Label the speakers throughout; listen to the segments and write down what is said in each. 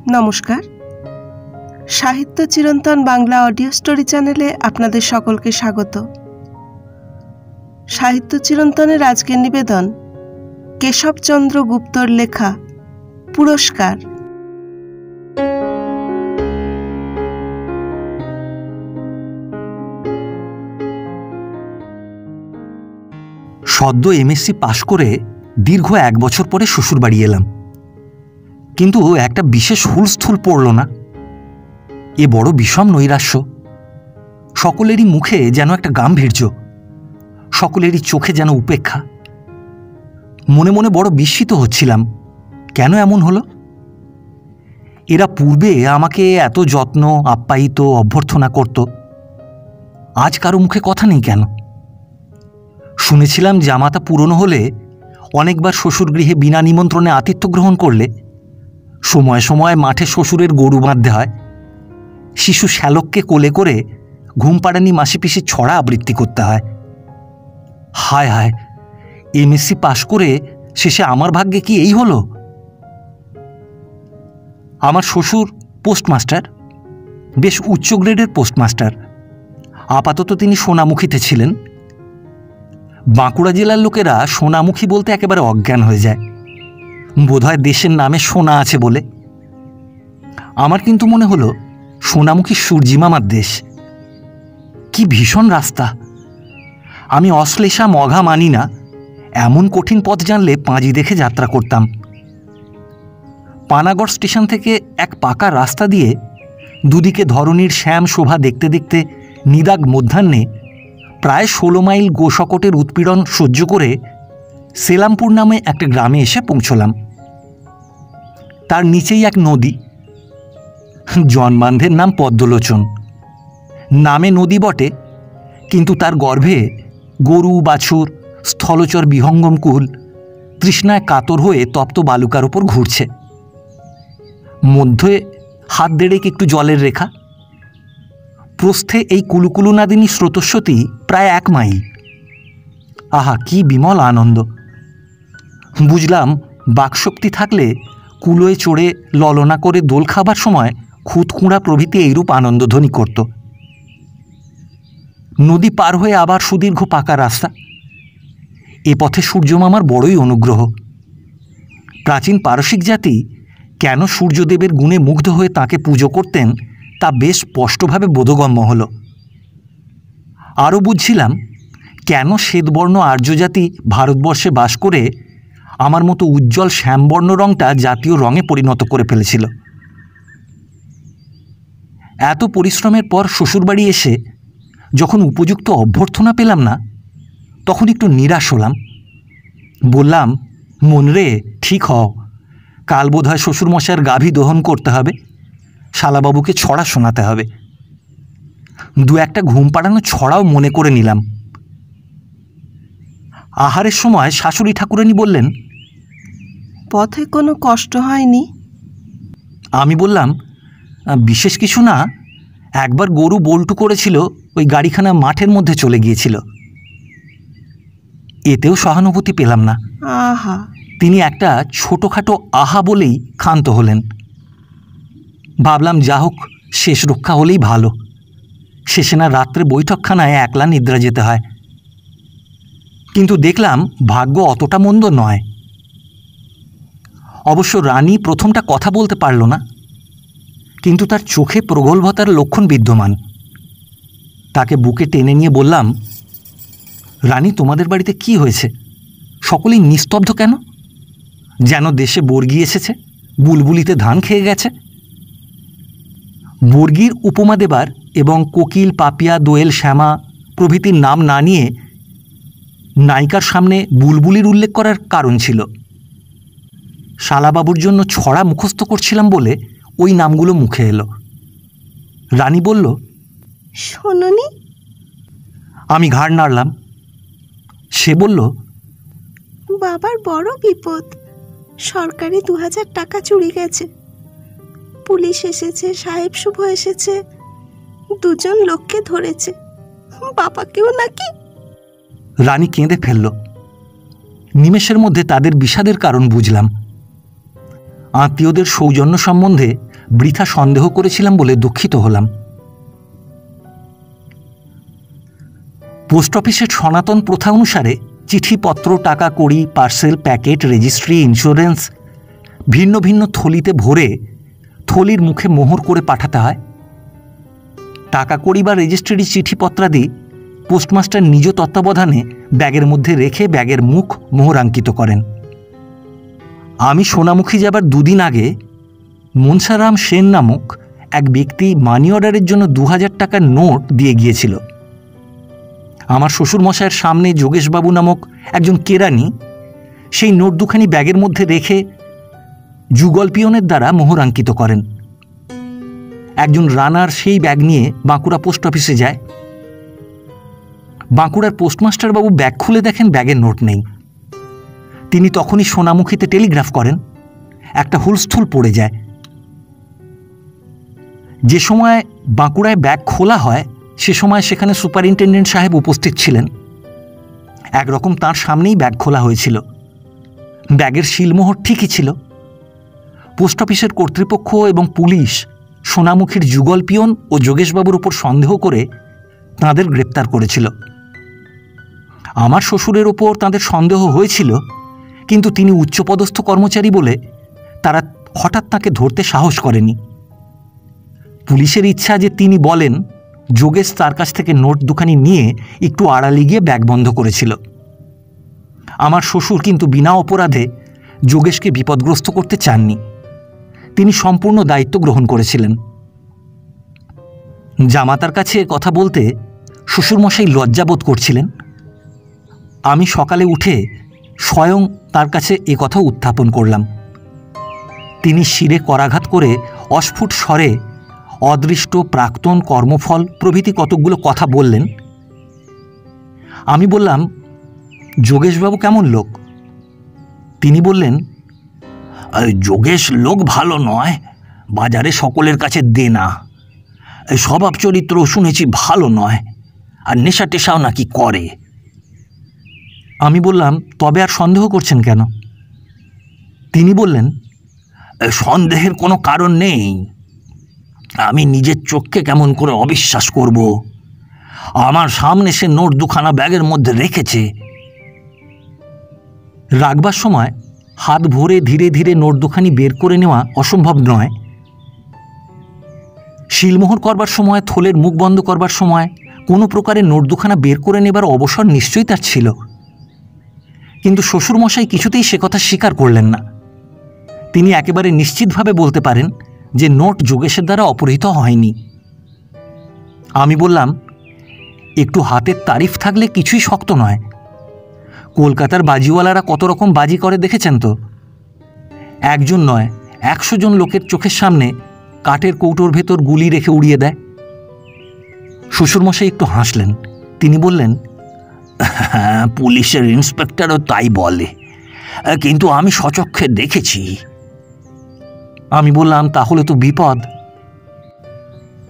Speaker 1: নমস্কার, সাহিত্য চিরন্তন বাংলা অডিও স্টোরি চ্যানেলে আপনাদের সকলকে স্বাগত। সাহিত্য চিরন্তনের আজকের নিবেদন কেশবচন্দ্র গুপ্তর লেখা পুরস্কার।
Speaker 2: সদ্য এমএসসি পাশ করে দীর্ঘ 1 বছর পরে শ্বশুর বাড়ি এলাম, কিন্তু একটা বিশেষ হুলস্থুল পড়ল না। এ বড় বিষম নৈরাশ্য। সকলেরই মুখে যেন একটা গাম্ভীর্য, সকলেরই চোখে যেন উপেক্ষা। মনে মনে বড় বিস্মিত হচ্ছিলাম, কেন এমন হলো? এরা পূর্বে আমাকে এত যত্ন আপ্যায়িত অভ্যর্থনা করত, আজ কারো মুখে কথা নেই কেন? শুনেছিলাম জামাতা পুরনো হলে, অনেকবার শ্বশুর গৃহে বিনা নিমন্ত্রণে আতিথ্য গ্রহণ করলে সময় সময় মাঠে শ্বশুরের গরু বাঁধতে হয়, শিশু শ্যালককে কোলে করে ঘুমপাড়ানি মাসি পিসির ছড়া আবৃত্তি করতে হয়। হায় হায়, এমএসসি পাশ করে শেষে আমার ভাগ্যে কি এই হলো? আমার শ্বশুর পোস্টমাস্টার, বেশ উচ্চ গ্রেডের পোস্টমাস্টার। আপাতত তিনি সোনামুখীতে ছিলেন। বাঁকুড়া জেলার লোকেরা সোনামুখী বলতে একেবারে অজ্ঞান হয়ে যায়, বোধহয় দেশের নামে সোনা আছে বলে। আমার কিন্তু মনে হলো সোনামুখী সূর্যিমামার দেশ। কি ভীষণ রাস্তা! আমি অশ্লেষা মঘা মানি না, এমন কঠিন পথ জানলে পাঁজি দেখে যাত্রা করতাম। পানাগড় স্টেশন থেকে এক পাকা রাস্তা দিয়ে দুদিকে ধরণীর শ্যাম শোভা দেখতে দেখতে নিদাগ মধ্যাহ্নে প্রায় 16 মাইল গোশকটের উৎপীড়ন সহ্য করে সেলামপুর নামে একটা গ্রামে এসে পৌঁছলাম। তার নিচেই এক নদী, জন্মান্ধের নাম পদ্মলোচন। নামে নদী বটে, কিন্তু তার গর্ভে গরু বাছুর স্থলচর বিহঙ্গম কুল তৃষ্ণায় কাতর হয়ে তপ্ত বালুকার উপর ঘুরছে। মধ্যে হাত দেড়েক একটু জলের রেখা। প্রস্থে এই কুলুকুলু নাদিনী স্রোতস্বতী প্রায় 1 মাইল। আহা, কি বিমল আনন্দ! বুঝলাম, বাকশক্তি থাকলে কুলোয় চড়ে ললনা করে দোল খাবার সময় খুঁতখুঁড়া প্রভৃতি এইরূপ আনন্দধ্বনি করত। নদী পার হয়ে আবার সুদীর্ঘ পাকা রাস্তা। এ পথে সূর্যমামার বড়ই অনুগ্রহ। প্রাচীন পারসিক জাতি কেন সূর্যদেবের গুণে মুগ্ধ হয়ে তাঁকে পুজো করতেন তা বেশ স্পষ্টভাবে বোধগম্য হল। আরও বুঝছিলাম কেন শ্বেতবর্ণ আর্যজাতি ভারতবর্ষে বাস করে আমার মতো উজ্জ্বল শ্যামবর্ণ রঙটা জাতীয় রঙে পরিণত করে ফেলেছিল। এত পরিশ্রমের পর শ্বশুরবাড়ি এসে যখন উপযুক্ত অভ্যর্থনা পেলাম না, তখন একটু নিরাশ হলাম। বললাম, মন রে, ঠিক হও, কাল বোধহয় শ্বশুরমশাইয়ের গাভী দহন করতে হবে, শালাবাবুকে ছড়া শোনাতে হবে। 2-1টা ঘুম পাড়ানো ছড়াও মনে করে নিলাম। আহারের সময় শাশুড়ি ঠাকুরানী বললেন,
Speaker 1: পথে কোনো কষ্ট হয়নি?
Speaker 2: আমি বললাম, বিশেষ কিছু না, একবার গরু বল্টু করেছিল, ওই গাড়িখানা মাঠের মধ্যে চলে গিয়েছিল। এতেও সহানুভূতি পেলাম না।
Speaker 1: আহা!
Speaker 2: তিনি একটা ছোটোখাটো আহা বলেই ক্ষান্ত হলেন। ভাবলাম, যা হোক, শেষ রক্ষা হলেই ভালো। শেষে না রাত্রে বৈঠকখানায় একলা নিদ্রা যেতে হয়। কিন্তু দেখলাম ভাগ্য অতটা মন্দ নয়। অবশ্য রানী প্রথমটা কথা বলতে পারল না, কিন্তু তার চোখে প্রগল্ভতার লক্ষণ বিদ্যমান। তাকে বুকে টেনে নিয়ে বললাম, রানী, তোমাদের বাড়িতে কি হয়েছে? সকলেই নিস্তব্ধ কেন? যেন দেশে বর্গি এসেছে, বুলবুলিতে ধান খেয়ে গেছে। বর্গির উপমা দেবার এবং কোকিল, পাপিয়া, দোয়েল, শ্যামা প্রভৃতির নাম না নিয়ে নায়িকার সামনে বুলবুলির উল্লেখ করার কারণ ছিল, শালাবাবুর জন্য ছড়া মুখস্থ করছিলাম বলে ওই নামগুলো মুখে এলো। রানী বলল,
Speaker 1: শোনোনি?
Speaker 2: আমি ঘাড় নাড়লাম। সে বলল,
Speaker 1: বাবার বড় বিপদ, সরকারি 2000 টাকা চুরি গেছে। পুলিশ এসেছে, সাহেব শুভ এসেছে, 2জন লোককে ধরেছে, বাবাকেও নাকি।
Speaker 2: রানী কেঁদে ফেলল। নিমেষের মধ্যে তাদের বিষাদের কারণ বুঝলাম। আত্মীয়দের সৌজন্য সম্বন্ধে বৃথা সন্দেহ করেছিলাম বলে দুঃখিত হলাম। পোস্ট অফিসের সনাতন প্রথা অনুসারে চিঠিপত্র, টাকা কড়ি, পার্সেল, প্যাকেট, রেজিস্ট্রি, ইন্স্যুরেন্স ভিন্ন ভিন্ন থলিতে ভরে থলির মুখে মোহর করে পাঠাতে হয়। টাকা কড়ি বা রেজিস্ট্রি চিঠিপত্রাদি পোস্টমাস্টার নিজ তত্ত্বাবধানে ব্যাগের মধ্যে রেখে ব্যাগের মুখ মোহরাঙ্কিত করেন। আমি সোনামুখী যাবার 2 দিন আগে মনসারাম সেন নামক এক ব্যক্তি মানি অর্ডারের জন্য 2000 টাকার নোট দিয়ে গিয়েছিল। আমার শ্বশুরমশাইয়ের সামনে যোগেশবাবু নামক একজন কেরানি সেই নোট দুখানি ব্যাগের মধ্যে রেখে যুগল পিয়নের দ্বারা মোহরাঙ্কিত করেন। একজন রানার সেই ব্যাগ নিয়ে বাঁকুড়া পোস্ট অফিসে যায়। বাঁকুড়ার পোস্টমাস্টারবাবু ব্যাগ খুলে দেখেন ব্যাগের নোট নেই। তিনি তখনই সোনামুখীতে টেলিগ্রাফ করেন। একটা হুলস্থুল পড়ে যায়। যে সময় বাঁকুড়ায় ব্যাগ খোলা হয় সে সময় সেখানে সুপারিনটেন্ডেন্ট সাহেব উপস্থিত ছিলেন। একরকম তাঁর সামনেই ব্যাগ খোলা হয়েছিল। ব্যাগের সিলমোহর ঠিকই ছিল। পোস্ট অফিসের কর্তৃপক্ষ এবং পুলিশ সোনামুখীর যুগল পিয়ন ও যোগেশবাবুর উপর সন্দেহ করে তাঁদের গ্রেপ্তার করেছিল। আমার শ্বশুরের ওপর তাঁদের সন্দেহ হয়েছিল, কিন্তু তিনি উচ্চপদস্থ কর্মচারী বলে তারা হঠাৎ তাঁকে ধরতে সাহস করেনি। পুলিশের ইচ্ছা যে তিনি বলেন যোগেশ তার কাছ থেকে নোট দুখানি নিয়ে একটু আড়ালে গিয়ে ব্যাগ বন্ধ করেছিল। আমার শ্বশুর কিন্তু বিনা অপরাধে যোগেশকে বিপদগ্রস্ত করতে চাননি। তিনি সম্পূর্ণ দায়িত্ব গ্রহণ করেছিলেন। জামাতার কাছে কথা বলতে শ্বশুরমশাই লজ্জাবোধ করছিলেন। আমি সকালে উঠে স্বয়ং তার কাছে কথা উত্থাপন করলাম। তিনি শিরে করাঘাত করে অস্ফুট স্বরে অদৃষ্ট, প্রাক্তন, কর্মফল প্রভৃতি কতকগুলো কথা বললেন। আমি বললাম, যোগেশবাবু কেমন লোক? তিনি বললেন, যোগেশ লোক ভালো নয়, বাজারে সকলের কাছে দেনা, স্বভাব চরিত্র শুনেছি ভালো নয়, আর নেশা টেশাও নাকি করে। আমি বললাম, তবে আর সন্দেহ করছেন কেন? তিনি বললেন, সন্দেহের কোনো কারণ নেই। আমি নিজের চোখকে কেমন করে অবিশ্বাস করব? আমার সামনে সে নোট দুখানা ব্যাগের মধ্যে রেখেছে। রাখবার সময় হাত ভরে ধীরে ধীরে নোট দুখানি বের করে নেওয়া অসম্ভব নয়। শিলমোহর করবার সময়, থলের মুখ বন্ধ করবার সময় কোনো প্রকারে নোট দুখানা বের করে নেবার অবসর নিশ্চয়ই তার ছিল। কিন্তু শ্বশুরমশাই কিছুতেই সে কথা স্বীকার করলেন না। তিনি একেবারে নিশ্চিতভাবে বলতে পারেন যে নোট যোগেশের দ্বারা অপহৃত হয়নি। আমি বললাম, একটু হাতের তারিফ থাকলে কিছুই শক্ত নয়। কলকাতার বাজিওয়ালারা কত রকম বাজি করে দেখেছেন তো? একজন নয়, 100 জন লোকের চোখের সামনে কাঠের কৌটোর ভেতর গুলি রেখে উড়িয়ে দেয়। শ্বশুরমশাই একটু হাসলেন। তিনি বললেন, হ্যাঁ, পুলিশের ইন্সপেক্টরও তাই বলে, কিন্তু আমি স্বচক্ষে দেখেছি। আমি বললাম, তাহলে তো বিপদ।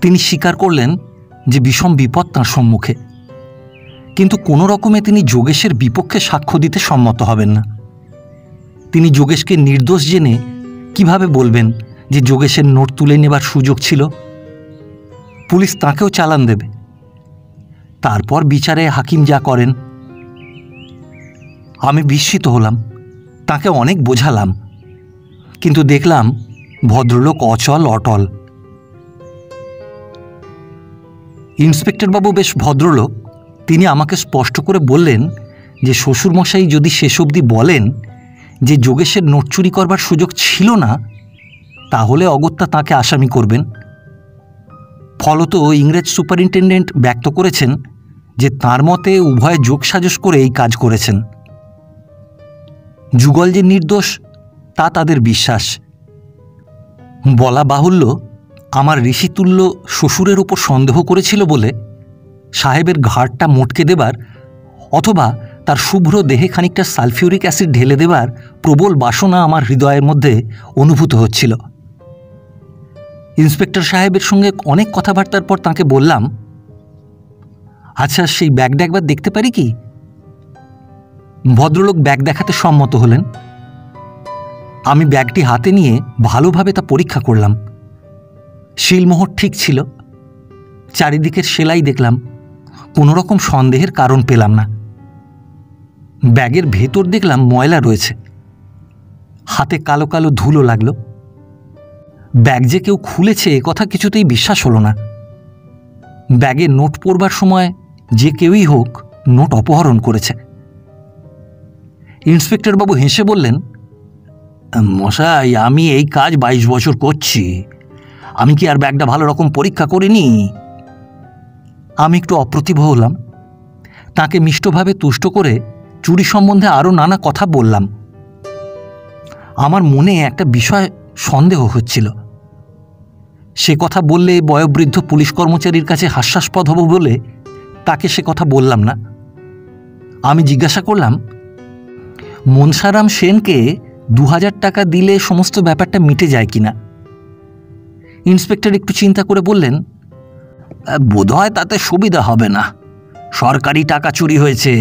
Speaker 2: তিনি স্বীকার করলেন যে বিষম বিপদ তাঁর সম্মুখে, কিন্তু কোনো রকমে তিনি যোগেশের বিপক্ষে সাক্ষ্য দিতে সম্মত হবেন না। তিনি যোগেশকে নির্দোষ জেনে কিভাবে বলবেন যে যোগেশের নোট তুলে নেবার সুযোগ ছিল? পুলিশ তাঁকেও চালান দেবে। তারপর বিচারে হাকিম যা করেন। আমি বিস্মিত হলাম, তাকে অনেক বোঝালাম, কিন্তু দেখলাম ভদ্রলোক অচল অটল। ইন্সপেক্টরবাবু বেশ ভদ্রলোক। তিনি আমাকে স্পষ্ট করে বললেন যে শ্বশুরমশাই যদি শেষ অবধি বলেন যে যোগেশের নোট চুরি করবার সুযোগ ছিল না, তাহলে অগত্যা তাকে আসামি করবেন। ফলত ইংরেজ সুপারিনটেন্ডেন্ট ব্যক্ত করেছেন যে তাঁর মতে উভয়ে যোগসাজশ করে এই কাজ করেছেন। যুগল যে নির্দোষ তা তাদের বিশ্বাস। বলা বাহুল্য, আমার ঋষিতুল্য শ্বশুরের ওপর সন্দেহ করেছিল বলে সাহেবের ঘাড়টা মোটকে দেবার অথবা তার শুভ্র দেহে খানিকটা সালফিউরিক অ্যাসিড ঢেলে দেবার প্রবল বাসনা আমার হৃদয়ের মধ্যে অনুভূত হচ্ছিল। ইন্সপেক্টর সাহেবের সঙ্গে অনেক কথাবার্তার পর তাঁকে বললাম, আচ্ছা, সেই ব্যাগটা একবার দেখতে পারি কি? ভদ্রলোক ব্যাগ দেখাতে সম্মত হলেন। আমি ব্যাগটি হাতে নিয়ে ভালোভাবে তা পরীক্ষা করলাম। শিলমোহর ঠিক ছিল। চারিদিকের সেলাই দেখলাম, কোনো রকম সন্দেহের কারণ পেলাম না। ব্যাগের ভেতর দেখলাম ময়লা রয়েছে, হাতে কালো কালো ধুলো লাগলো। ব্যাগ যে কেউ খুলেছে এ কথা কিছুতেই বিশ্বাস হলো না। ব্যাগে নোট পড়বার সময় যে কেউই হোক নোট অপহরণ করেছে। ইন্সপেক্টর বাবু হেসে বললেন, মশাই, আমি এই কাজ 22 বছর করছি, আমি কি আর ব্যাগটা ভালো রকম পরীক্ষা করিনি? আমি একটু অপ্রতিভ হলাম। তাকে মিষ্টভাবে তুষ্ট করে চুরি সম্বন্ধে আরও নানা কথা বললাম। আমার মনে একটা বিষয় সন্দেহ হচ্ছিল। সে কথা বললে বয়োবৃদ্ধ পুলিশ কর্মচারীর কাছে হাস্যাস্পদ হব বলে তাকে সে কথা বললাম না। আমি জিজ্ঞাসা করলাম, মনসারাম সেনকে 2000 টাকা দিলে সমস্ত ব্যাপারটা মিটে যায় কিনা? ইন্সপেক্টর একটু চিন্তা করে বললেন, বোধহয় তাতে সুবিধা হবে না, সরকারি টাকা চুরি হয়েছে,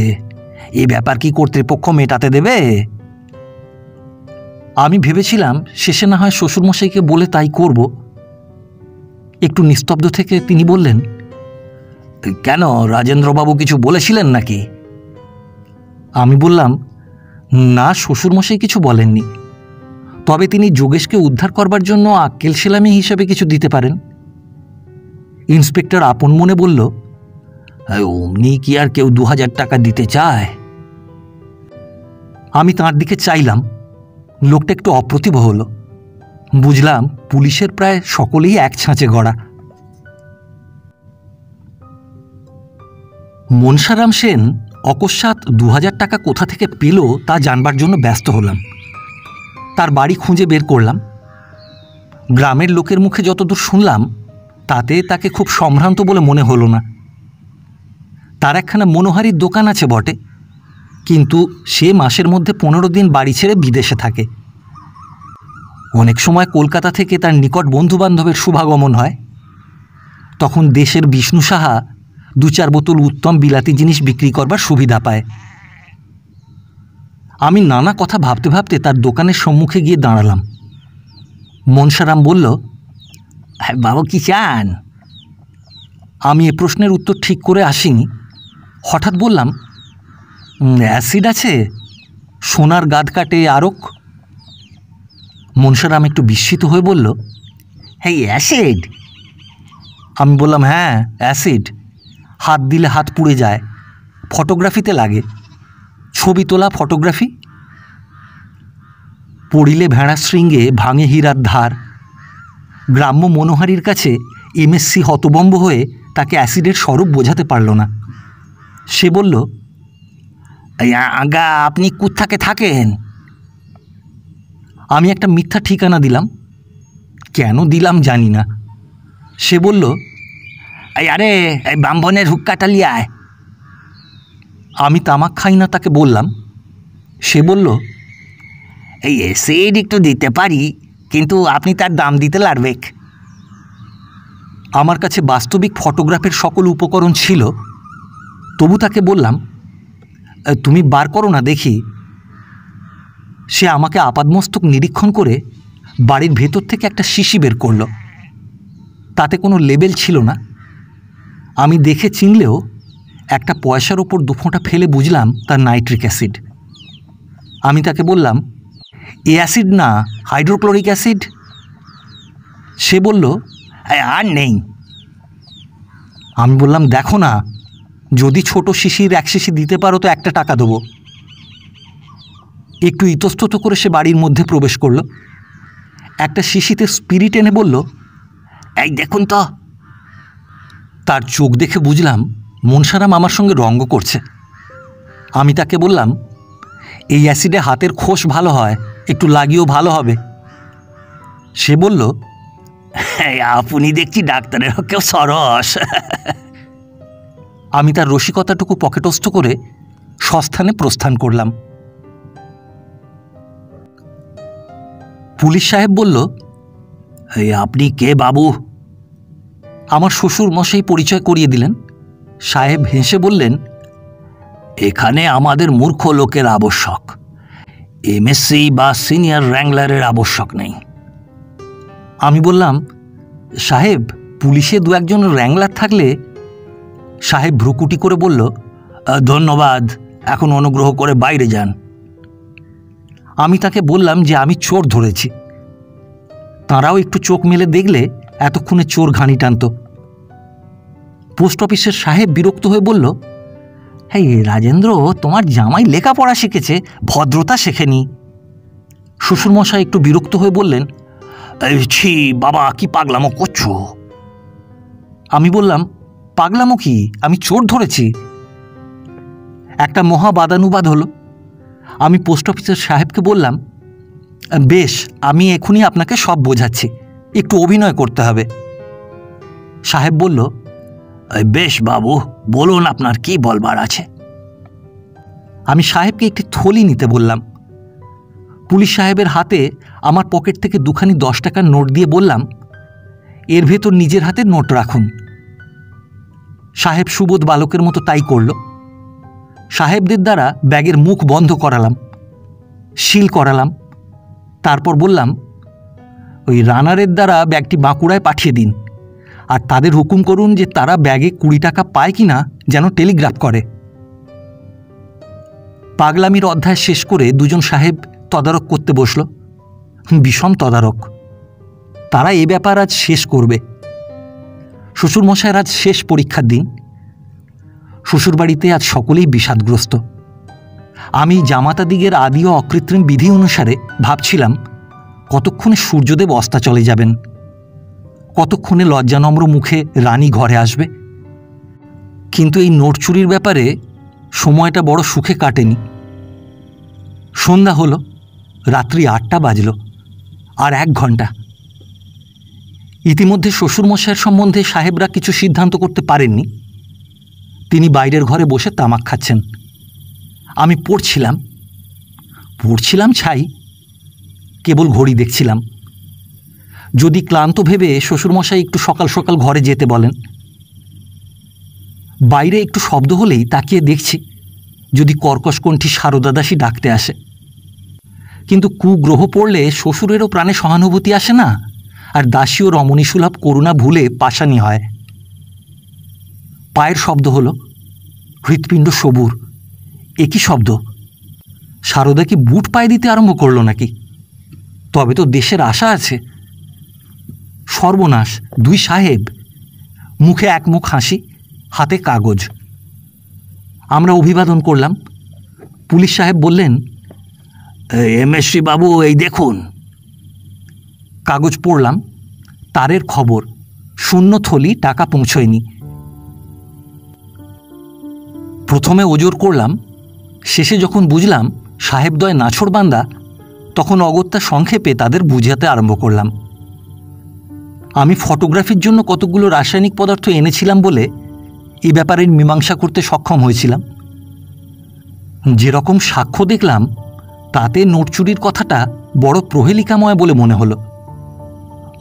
Speaker 2: এই ব্যাপার কি কর্তৃপক্ষ মেটাতে দেবে? আমি ভেবেছিলাম শেষে না হয় শ্বশুরমশাইকে বলে তাই করব। একটু নিস্তব্ধ থেকে তিনি বললেন, কেন, রাজেন্দ্রবাবু কিছু বলেছিলেন নাকি? আমি বললাম, না, শ্বশুরমশাই কিছু বলেননি, তবে তিনি যোগেশকে উদ্ধার করবার জন্য আক্কেল সেলামি হিসেবে কিছু দিতে পারেন। ইন্সপেক্টর আপন মনে বলল, অমনি কি আর কেউ 2000 টাকা দিতে চায়? আমি তাঁর দিকে চাইলাম। লোকটা একটু অপ্রতিভ হলো। বুঝলাম পুলিশের প্রায় সকলেই এক ছাঁচে গড়া। মনসারাম সেন অকস্মাৎ 2000 টাকা কোথা থেকে পেল তা জানবার জন্য ব্যস্ত হলাম। তার বাড়ি খুঁজে বের করলাম। গ্রামের লোকের মুখে যতদূর শুনলাম তাতে তাকে খুব সম্ভ্রান্ত বলে মনে হলো না। তার একখানা মনোহারীর দোকান আছে বটে, কিন্তু সে মাসের মধ্যে 15 দিন বাড়ি ছেড়ে বিদেশে থাকে। অনেক সময় কলকাতা থেকে তার নিকট বন্ধুবান্ধবের শুভাগমন হয়। তখন দেশের বিষ্ণু সাহা 2-4 বোতল উত্তম বিলাতি জিনিস বিক্রি করবার সুবিধা পায়। আমি নানা কথা ভাবতে ভাবতে তার দোকানের সম্মুখে গিয়ে দাঁড়ালাম। মনসারাম বলল, বাবু কি চান? আমি এ প্রশ্নের উত্তর ঠিক করে আসিনি। হঠাৎ বললাম, অ্যাসিড আছে? সোনার গাদ কাটে আরক। মনসারাম একটু বিস্মিত হয়ে বলল, এই অ্যাসিড? আমি বললাম, হ্যাঁ, অ্যাসিড। হাত দিলে হাত পুড়ে যায়, ফটোগ্রাফিতে লাগে, ছবি তোলা ফটোগ্রাফি। পড়িলে ভেড়া শৃঙ্গে ভাঙে হীরার ধার। গ্রাম্য মনোহারীর কাছে এমএসসি হতবম্ব হয়ে তাকে অ্যাসিডের স্বরূপ বোঝাতে পারল না। সে বলল, আগা আপনি কোত্থাকে থাকেন? আমি একটা মিথ্যা ঠিকানা দিলাম। কেন দিলাম জানি না। সে বলল, আরে ব্রাহ্মণের হুক্কাটালিয়ায়। আমি তামাক খাই না তাকে বললাম। সে বলল, এই অ্যাসিড একটু দিতে পারি, কিন্তু আপনি তার দাম দিতে লাগবেক। আমার কাছে বাস্তবিক ফটোগ্রাফের সকল উপকরণ ছিল, তবু তাকে বললাম, তুমি বার করো না দেখি। সে আমাকে আপাদমস্তক নিরীক্ষণ করে বাড়ির ভেতর থেকে একটা শিশি বের করল। তাতে কোনো লেবেল ছিল না। আমি দেখে চিনলেও একটা পয়সার ওপর 2 ফোঁটা ফেলে বুঝলাম তার নাইট্রিক অ্যাসিড। আমি তাকে বললাম, এ অ্যাসিড না, হাইড্রোক্লোরিক অ্যাসিড। সে বলল, আর নেই। আমি বললাম, দেখো না, যদি ছোট শিশির 1 শিশি দিতে পারো তো 1 টাকা দেবো। একটু ইতস্তত করে সে বাড়ির মধ্যে প্রবেশ করল। একটা শিশিতে স্পিরিট এনে বলল, এই দেখুন তো। তার চোখ দেখে বুঝলাম মনসারাম আমার সঙ্গে রঙ্গ করছে। আমি তাকে বললাম, এই অ্যাসিডে হাতের খোস ভালো হয়, একটু লাগিয়েও ভালো হবে। সে বলল, আপনি দেখছি ডাক্তারের কেউ সরস। আমি তার রসিকতাটুকু পকেটস্থ করে সস্থানে প্রস্থান করলাম। পুলিশ সাহেব বলল, আপনি কে বাবু? আমার শ্বশুর মশাই পরিচয় করিয়ে দিলেন। সাহেব হেসে বললেন, এখানে আমাদের মূর্খ লোকের আবশ্যক, এমএসসি বা সিনিয়র র্যাংলারের আবশ্যক নেই। আমি বললাম, সাহেব, পুলিশে দু একজন র্যাংলার থাকলে। সাহেব ভ্রুকুটি করে বলল, ধন্যবাদ, এখন অনুগ্রহ করে বাইরে যান। আমি তাকে বললাম যে আমি চোর ধরেছি। তাঁরাও একটু চোখ মেলে দেখলে এতক্ষণে চোর ঘানি টানত। পোস্ট অফিসের সাহেব বিরক্ত হয়ে বলল, হ্যাঁ রাজেন্দ্র, তোমার জামাই লেখাপড়া শিখেছে, ভদ্রতা শেখেনি। শ্বশুরমশাই একটু বিরক্ত হয়ে বললেন, ছি বাবা, কি পাগলামো করছো? আমি বললাম, পাগলামো কি, আমি চোর ধরেছি। একটা মহা বাদানুবাদ হলো। আমি পোস্ট অফিসের সাহেবকে বললাম, বেশ, আমি এখনই আপনাকে সব বোঝাচ্ছি, একটু অভিনয় করতে হবে। সাহেব বলল, বেশ বাবু, বলুন আপনার কি বলবার আছে। আমি সাহেবকে একটি থলি নিতে বললাম। পুলিশ সাহেবের হাতে আমার পকেট থেকে দুখানি 10 টাকার নোট দিয়ে বললাম, এর ভেতর নিজের হাতে নোট রাখুন। সাহেব সুবোধ বালকের মতো তাই করল। সাহেবদের দ্বারা ব্যাগের মুখ বন্ধ করালাম, সিল করালাম। তারপর বললাম, ওই রানারের দ্বারা ব্যাগটি বাঁকুড়ায় পাঠিয়ে দিন, আর তাদের হুকুম করুন যে তারা ব্যাগে 20 টাকা পায় কিনা যেন টেলিগ্রাফ করে। পাগলামির অধ্যায় শেষ করে দুজন সাহেব তদারক করতে বসল। বিষম তদারক। তারা এ ব্যাপার আজ শেষ করবে। শ্বশুরমশায়ের আজ শেষ পরীক্ষার দিন। শ্বশুরবাড়িতে আজ সকলেই বিষাদগ্রস্ত। আমি জামাতাদিগের আদি ও অকৃত্রিম বিধি অনুসারে ভাবছিলাম কতক্ষণে সূর্যদেব অস্তাচলে যাবেন, কতক্ষণে লজ্জানম্র মুখে রানী ঘরে আসবে। কিন্তু এই নোট চুরির ব্যাপারে সময়টা বড় সুখে কাটেনি। সন্ধ্যা হলো, রাত্রি 8টা বাজল, আর 1 ঘন্টা। ইতিমধ্যে শ্বশুরমশাইয়ের সম্বন্ধে সাহেবরা কিছু সিদ্ধান্ত করতে পারেননি। তিনি বাইরের ঘরে বসে তামাক খাচ্ছেন। আমি পড়ছিলাম ছাই, কেবল ঘড়ি দেখছিলাম। যদি ক্লান্ত ভেবে শ্বশুরমশাই একটু সকাল সকাল ঘরে যেতে বলেন। বাইরে একটু শব্দ হলেই তাকিয়ে দেখছি যদি কর্কশকণ্ঠী সারদা দাসী ডাকতে আসে। কিন্তু কুগ্রহ পড়লে শ্বশুরেরও প্রাণে সহানুভূতি আসে না, আর দাসীও রমণীসুলভ করুণা ভুলে পাষাণী হয়। পায়ের শব্দ হলো, হৃৎপিণ্ড সবুর। একই শব্দ। সারদা কি বুট পায়ে দিতে আরম্ভ করল নাকি? তবে তো দেশের আশা আছে। সর্বনাশ! 2 সাহেব, মুখে এক মুখ হাসি, হাতে কাগজ। আমরা অভিবাদন করলাম। পুলিশ সাহেব বললেন, এমএসসি বাবু, এই দেখুন। কাগজ পড়লাম। তারের খবর, শূন্য থলি, টাকা পৌঁছয়নি। প্রথমে ওজোর করলাম, শেষে যখন বুঝলাম সাহেবদ্বয় নাছোড়বান্দা, তখন অগত্যা সংক্ষেপে তাদের বুঝাতে আরম্ভ করলাম। আমি ফটোগ্রাফির জন্য কতগুলো রাসায়নিক পদার্থ এনেছিলাম বলে এ ব্যাপারে মীমাংসা করতে সক্ষম হয়েছিলাম। যেরকম সাক্ষ্য দেখলাম তাতে নোট চুরির কথাটা বড় প্রহেলিকাময় বলে মনে হলো।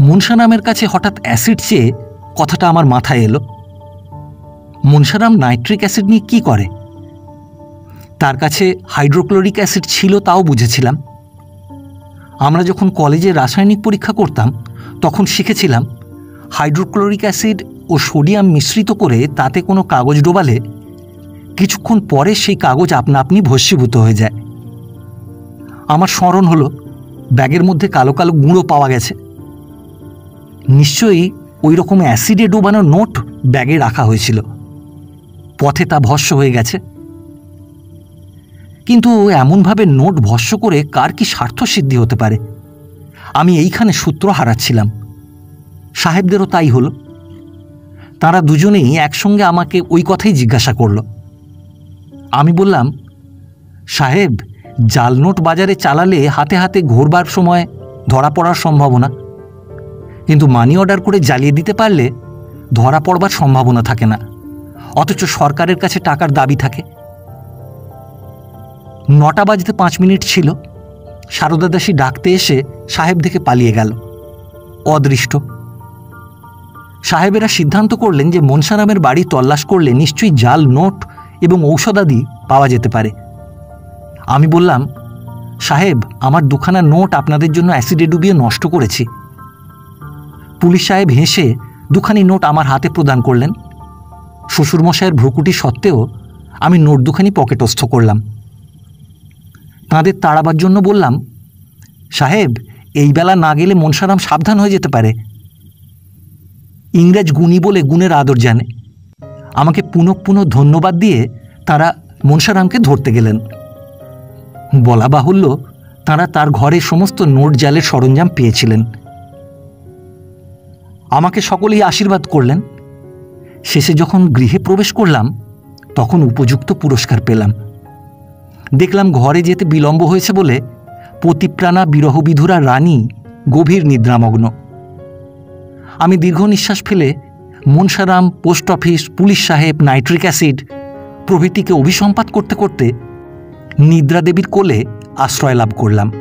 Speaker 2: মুনশারামের কাছে হঠাৎ অ্যাসিড চেয়ে কথাটা আমার মাথায় এলো। মুনশারাম নাইট্রিক অ্যাসিড নিয়ে কী করে? তার কাছে হাইড্রোক্লোরিক অ্যাসিড ছিল, তাও বুঝেছিলাম। আমরা যখন কলেজে রাসায়নিক পরীক্ষা করতাম তখন শিখেছিলাম হাইড্রোক্লোরিক অ্যাসিড ও সোডিয়াম মিশ্রিত করে তাতে কোনো কাগজ ডোবালে কিছুক্ষণ পরে সেই কাগজ আপনা আপনি ভস্মীভূত হয়ে যায়। আমার স্মরণ হলো ব্যাগের মধ্যে কালো কালো গুঁড়ো পাওয়া গেছে। নিশ্চয়ই ওই রকম অ্যাসিডে ডোবানো নোট ব্যাগে রাখা হয়েছিল। পথে তা ভস্ম হয়ে গেছে। কিন্তু এমনভাবে নোট ভস্ম করে কার কি স্বার্থসিদ্ধি হতে পারে? আমি এইখানে সূত্র হারাচ্ছিলাম। সাহেবদেরও তাই হলো। তারা দুজনেই একসঙ্গে আমাকে ওই কথাই জিজ্ঞাসা করল। আমি বললাম, সাহেব, জাল নোট বাজারে চালালে হাতে হাতে ঘোরবার সময় ধরা পড়ার সম্ভাবনা, কিন্তু মানি অর্ডার করে জ্বালিয়ে দিতে পারলে ধরা পড়বার সম্ভাবনা থাকে না, অথচ সরকারের কাছে টাকার দাবি থাকে। 9টা বাজতে 5 মিনিট ছিল। সারদা দাসী ডাকতে এসে সাহেব থেকে পালিয়ে গেল, অদৃষ্ট। সাহেবেরা সিদ্ধান্ত করলেন যে মুনশারামের বাড়ি তল্লাশ করলে নিশ্চয়ই জাল নোট এবং ঔষধাদি পাওয়া যেতে পারে। আমি বললাম, সাহেব, আমার 2খানা নোট আপনাদের জন্য অ্যাসিডে ডুবিয়ে নষ্ট করেছি। পুলিশ সাহেব হেসে দুখানি নোট আমার হাতে প্রদান করলেন। শ্বশুরমশাইয়ের ভ্রুকুটি সত্ত্বেও আমি নোট দুখানি পকেটস্থ করলাম। তাঁদের তাড়াবার জন্য বললাম, সাহেব, এই বেলা না গেলে মনসারাম সাবধান হয়ে যেতে পারে। ইংরেজ গুণী বলে গুণের আদর জানে। আমাকে পুনঃ পুনঃ ধন্যবাদ দিয়ে তারা মনসারামকে ধরতে গেলেন। বলা বাহুল্য, তাঁরা তার ঘরে সমস্ত নোট জালের সরঞ্জাম পেয়েছিলেন। আমাকে সকলেই আশীর্বাদ করলেন। শেষে যখন গৃহে প্রবেশ করলাম তখন উপযুক্ত পুরস্কার পেলাম। দেখলাম ঘরে যেতে বিলম্ব হয়েছে বলে পতিপ্রাণা বিরহবিধুরা রানী গভীর নিদ্রামগ্ন। আমি দীর্ঘ নিঃশ্বাস ফেলে মনসারাম, পোস্ট অফিস, পুলিশ সাহেব, নাইট্রিক অ্যাসিড প্রভৃতিকে অভিসম্পাত করতে করতে নিদ্রাদেবীর কোলে আশ্রয় লাভ করলাম।